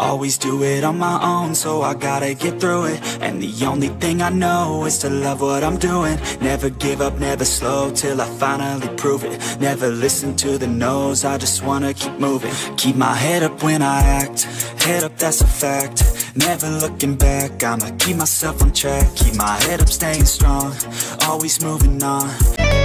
always do it on my own, so I gotta get through it. And the only thing I know is to love what I'm doing. Never give up, never slow, till I finally prove it. Never listen to the no's, I just wanna keep moving. Keep my head up when I act, head up, that's a fact. Never looking back, I'ma keep myself on track. Keep my head up, staying strong, always moving on.